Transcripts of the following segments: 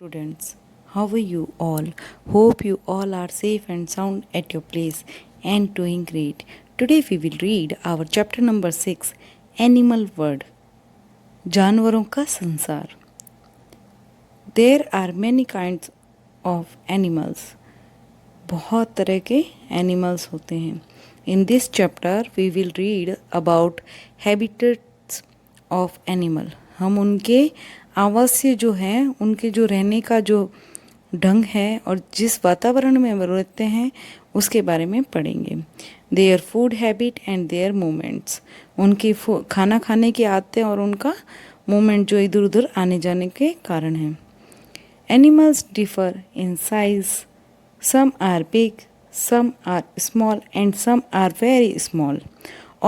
Students, how are you all? Hope you all are safe and sound at your place and doing great. Today we will read our chapter number 6, Animal World. जानवरों का संसार. There are many kinds of animals. बहुत तरह के animals होते हैं. In this chapter we will read about habitats of animal. हम उनके आवासीय जो हैं, उनके जो रहने का जो ढंग है और जिस वातावरण में वो रहते हैं उसके बारे में पढ़ेंगे. Their food habit and their movements. उनकी खाना खाने की आदतें और उनका मूवमेंट जो इधर उधर आने जाने के कारण है. Animals differ in size. Some are big, some are small and some are very small.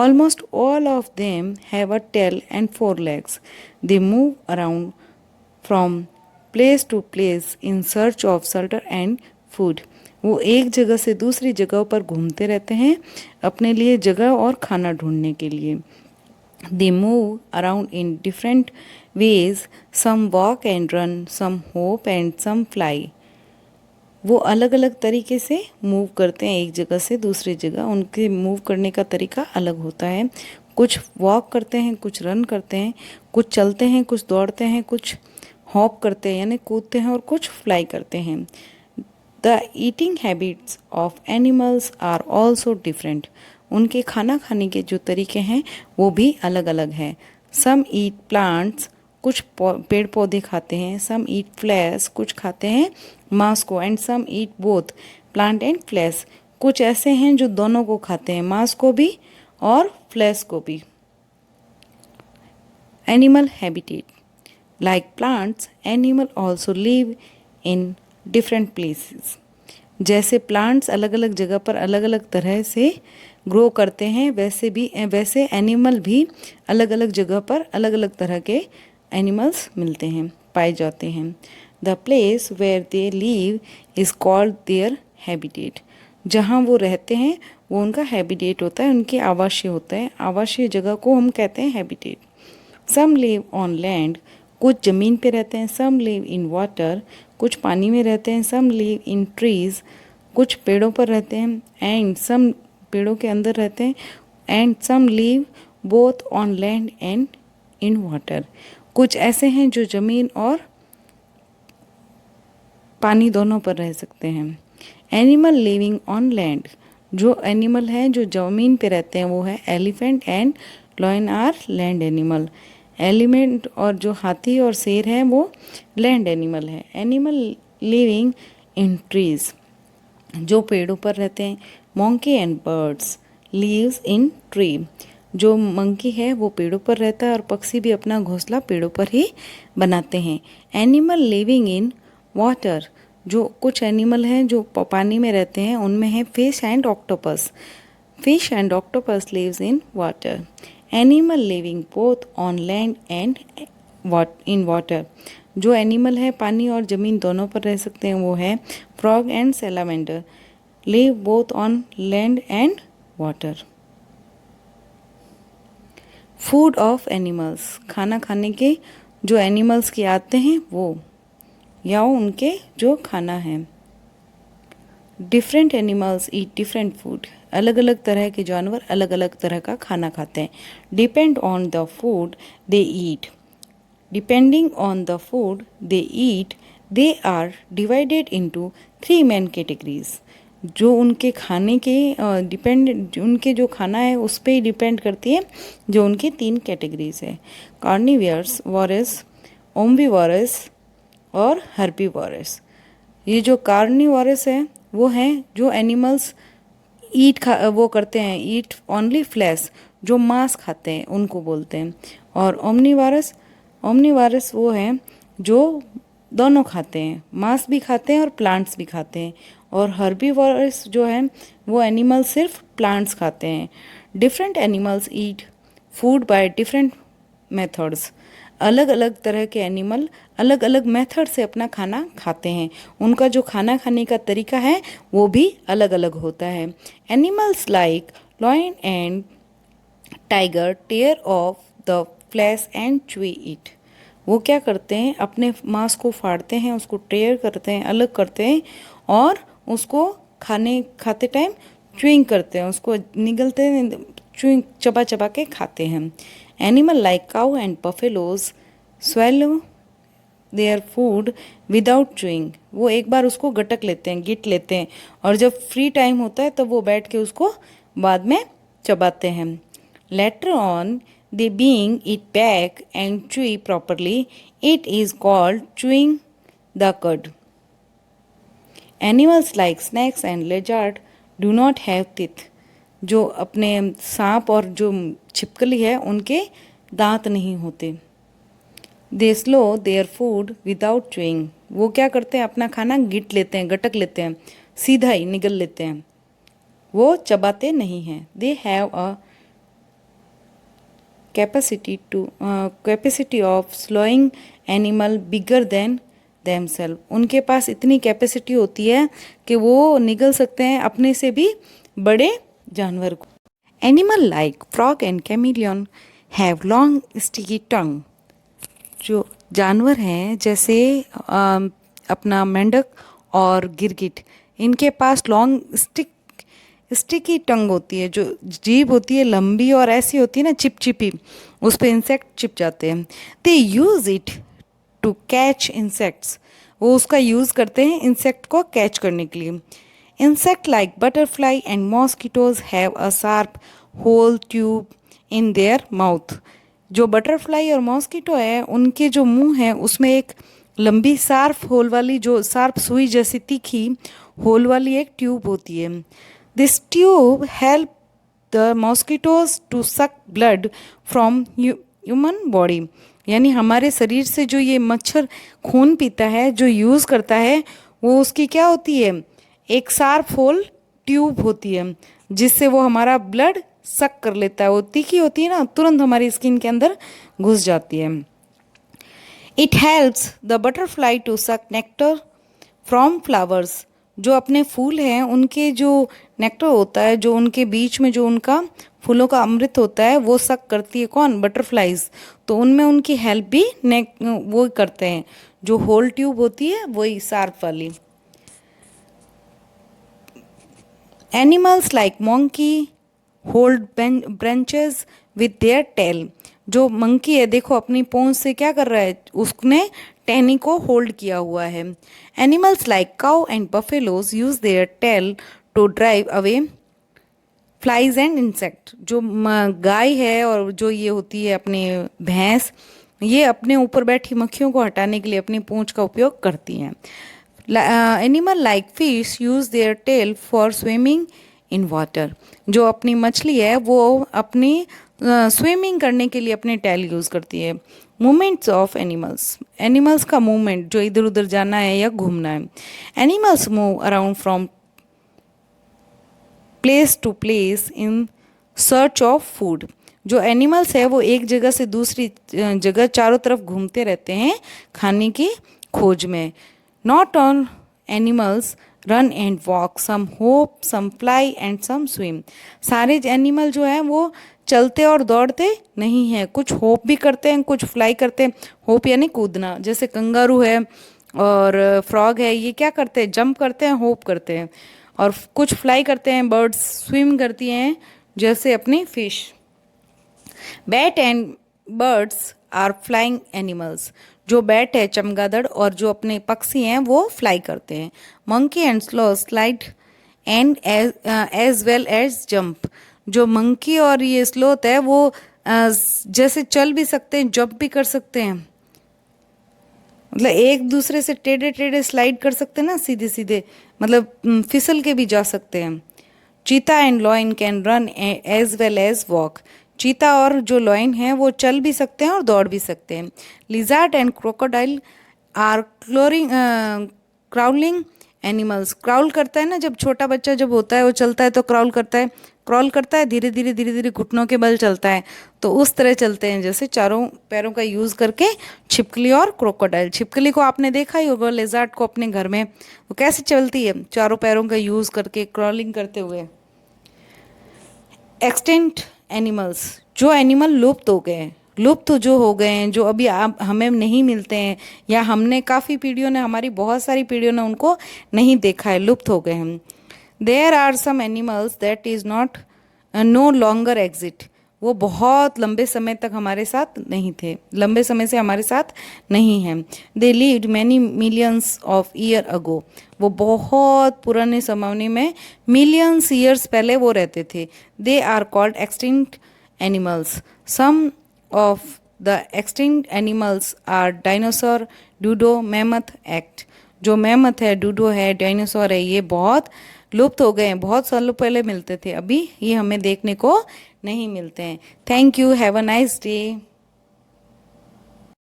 Almost all of them have a tail and 4 legs. They move around from place to place in search of shelter and food. वो एक जगह से दूसरी जगह पर घूमते रहते हैं अपने लिए जगह और खाना ढूंढने के लिए. They move around in different ways. Some walk and run, some hop and some fly. वो अलग अलग तरीके से मूव करते हैं एक जगह से दूसरी जगह. उनके मूव करने का तरीका अलग होता है. कुछ वॉक करते हैं, कुछ रन करते हैं, कुछ चलते हैं, कुछ दौड़ते हैं, कुछ हॉप करते हैं यानी कूदते हैं और कुछ फ्लाई करते हैं. The eating habits of animals are also different. उनके खाना खाने के जो तरीके हैं वो भी अलग अलग हैं. Some eat plants. कुछ पेड़ पौधे खाते हैं. Some eat flesh. कुछ खाते हैं मांस को. And some eat both plant and flesh. कुछ ऐसे हैं जो दोनों को खाते हैं, मांस को भी और फ्लैश को भी. Animal habitat. Like plants, animal also live in different places. जैसे प्लांट्स अलग अलग जगह पर अलग अलग तरह से ग्रो करते हैं वैसे एनिमल भी अलग अलग जगह पर अलग अलग तरह के एनिमल्स मिलते हैं, पाए जाते हैं. The place where they live is called their habitat. जहाँ वो रहते हैं वो उनका हैबिटेट होता है, उनके आवासीय होता है. आवासीय जगह को हम कहते हैं habitat. Some live on land. कुछ ज़मीन पे रहते हैं. Some live in water. कुछ पानी में रहते हैं. Some live in trees. कुछ पेड़ों पर रहते हैं. एंड सम पेड़ों के अंदर रहते हैं. And some live both on land and in water. कुछ ऐसे हैं जो ज़मीन और पानी दोनों पर रह सकते हैं. Animal living on land. जो एनिमल हैं जो ज़मीन पे रहते हैं वो है elephant and lion are land animal. Elephant और जो हाथी और शेर हैं वो लैंड एनिमल है. Animal living in trees. जो पेड़ों पर रहते हैं. Monkey and birds lives in tree. जो मंकी है वो पेड़ों पर रहता है और पक्षी भी अपना घोंसला पेड़ों पर ही बनाते हैं. एनिमल लिविंग इन वाटर. जो कुछ एनिमल हैं जो पानी में रहते हैं उनमें है fish and octopus. Fish and octopus lives in water. Animal living both on land and in water. जो एनिमल है पानी और ज़मीन दोनों पर रह सकते हैं वो है frog and salamander. Live both on land and water. Food of animals. खाना खाने के जो एनिमल्स की आते हैं वो या उनके जो खाना है. Different animals eat different food. अलग अलग तरह के जानवर अलग अलग तरह का खाना खाते हैं. Depend on the food they eat. Depending on the food they eat they are divided into 3 main categories. जो उनके खाने के उनके जो खाना है उस पर ही डिपेंड करती है जो उनकी 3 कैटेगरीज है. कार्निवर्स, वॉरस, ओम्बिवोरस और हर्बीवोरस. ये जो कार्निवोरस है वो हैं जो एनिमल्स वो करते हैं ईट ओनली फ्लैश. जो मांस खाते हैं उनको बोलते हैं. और ओमनीवोरस वो हैं जो दोनों खाते हैं, मांस भी खाते हैं और प्लांट्स भी खाते हैं. और हर्बीवोरस जो है वो एनिमल सिर्फ प्लांट्स खाते हैं. Different animals eat food by different methods. अलग अलग तरह के एनिमल अलग अलग मेथड से अपना खाना खाते हैं. उनका जो खाना खाने का तरीका है वो भी अलग अलग होता है. Animals like lion and tiger tear off the flesh and chew it. वो क्या करते हैं, अपने मांस को फाड़ते हैं, उसको टेयर करते हैं, अलग करते हैं और उसको खाते टाइम च्यूइंग करते हैं, उसको निगलते हैं, च्यूइंग चबा चबा के खाते हैं। Animal like cow and buffaloes swallow there food without chewing, वो एक बार उसको गटक लेते हैं, गिट लेते हैं, और जब फ्री टाइम होता है तब वो बैठ के उसको बाद में चबाते हैं। Later on they being it back and chewy properly, it is called chewing the cud. Animals like snakes and lizard do not have teeth, जो अपने सांप और जो छिपकली है उनके दांत नहीं होते। They swallow their food without chewing, वो क्या करते हैं, अपना खाना गिट लेते हैं, गटक लेते हैं, सीधा ही निगल लेते हैं, वो चबाते नहीं हैं। They have a capacity of swallowing animal bigger than themselves, उनके पास इतनी कैपेसिटी होती है कि वो निगल सकते हैं अपने से भी बड़े जानवर को। Animal like frog and chameleon have long sticky tongue, जो जानवर हैं जैसे अपना मेंढक और गिरगिट, इनके पास लॉन्ग स्टिकी टंग होती है, जो जीभ होती है लंबी और ऐसी होती है ना चिपचिपी, उस पर इंसेक्ट चिप जाते हैं। They use it to catch insects, वो उसका यूज़ करते हैं इंसेक्ट को कैच करने के लिए। Insect like butterfly and mosquitoes have a sharp hole tube in their mouth, जो बटरफ्लाई और मॉस्किटो है उनके जो मुंह है उसमें एक लंबी शार्प होल वाली, जो शार्प सुई जैसी तीखी होल वाली एक ट्यूब होती है। This tube help the mosquitoes to suck blood from human body, यानी हमारे शरीर से जो ये मच्छर खून पीता है, जो यूज़ करता है, वो उसकी क्या होती है, एक शार्प होल ट्यूब होती है जिससे वो हमारा ब्लड सक कर लेता है। वो तीखी होती है ना, तुरंत हमारी स्किन के अंदर घुस जाती है। It helps the butterfly to suck nectar from flowers, जो अपने फूल हैं उनके जो नेक्टर होता है, जो उनके बीच में जो उनका फूलों का अमृत होता है, वो सक करती है कौन, बटरफ्लाइज, तो उनमें उनकी हेल्प भी वो करते हैं, जो होल ट्यूब होती है वही शार्प वाली। Animals like monkey hold branches with their tail, जो मंकी है देखो अपनी पूंछ से क्या कर रहा है, उसने टहनी को होल्ड किया हुआ है। Animals like cow and buffaloes use their tail to drive away flies and insect, जो गाय है और जो ये होती है अपने भैंस, ये अपने ऊपर बैठी मक्खियों को हटाने के लिए अपनी पूंछ का उपयोग करती हैं। Animal like fish use their tail for swimming in water, जो अपनी मछली है वो अपनी स्विमिंग करने के लिए अपने टेल यूज़ करती है। मूवमेंट्स ऑफ एनिमल्स, एनिमल्स का मूवमेंट, जो इधर उधर जाना है या घूमना है। Animals move around from place to place in search of food, जो एनिमल्स है वो एक जगह से दूसरी जगह चारों तरफ घूमते रहते हैं खाने की खोज में। Not all animals run and walk, some hop, some fly and some swim, सारे एनिमल जो हैं वो चलते और दौड़ते नहीं हैं, कुछ होप भी करते हैं, कुछ फ्लाई करते हैं। होप यानी कूदना, जैसे कंगारू है और फ्रॉग है, ये क्या करते हैं, जंप करते हैं, होप करते हैं। और कुछ फ्लाई करते हैं, बर्ड्स स्विम करती हैं, जैसे अपनी fish. Bat and birds are flying animals, जो बैट है चमगादड़ और जो अपने पक्षी हैं वो फ्लाई करते हैं। Monkey and slow slide and as well as jump, जो मंकी और ये स्लोथ है वो जैसे चल भी सकते हैं, जंप भी कर सकते हैं, मतलब एक दूसरे से टेढ़े टेढ़े स्लाइड कर सकते हैं ना, सीधे सीधे, मतलब फिसल के भी जा सकते हैं। Cheetah and lion can run as well as walk, चीता और जो लॉयन है वो चल भी सकते हैं और दौड़ भी सकते हैं। Lizard and crocodile are crawling animals, crawl करता है ना, जब छोटा बच्चा जब होता है वो चलता है तो क्राउल करता है, क्रॉल करता है, धीरे धीरे घुटनों के बल चलता है, तो उस तरह चलते हैं जैसे चारों पैरों का यूज़ करके छिपकली और क्रोकोडाइल। छिपकली को आपने देखा ही होगा, लेजार्ड को अपने घर में, वो कैसे चलती है, चारों पैरों का यूज़ करके क्रॉलिंग करते हुए। एक्सटेंट एनिमल्स, जो एनिमल लुप्त हो गए हैं, लुप्त जो हो गए हैं, जो अभी आप हमें नहीं मिलते हैं, या हमने काफ़ी पीढ़ियों ने, हमारी बहुत सारी पीढ़ियों ने उनको नहीं देखा है, लुप्त हो गए हैं। There are some animals that is not no longer exist, वो बहुत लंबे समय तक हमारे साथ नहीं थे, लंबे समय से हमारे साथ नहीं हैं। दे lived many millions of year ago, वो बहुत पुराने ज़माने में, मिलियंस ईयर्स पहले वो रहते थे। They are called extinct animals. Some of the extinct animals are dinosaur, dodo, mammoth, एक्ट। जो मैमथ है, डूडो है, डायनासोर है, ये बहुत लुप्त हो गए हैं, बहुत सालों पहले मिलते थे, अभी ये हमें देखने को नहीं मिलते हैं। Thank you, have a nice day.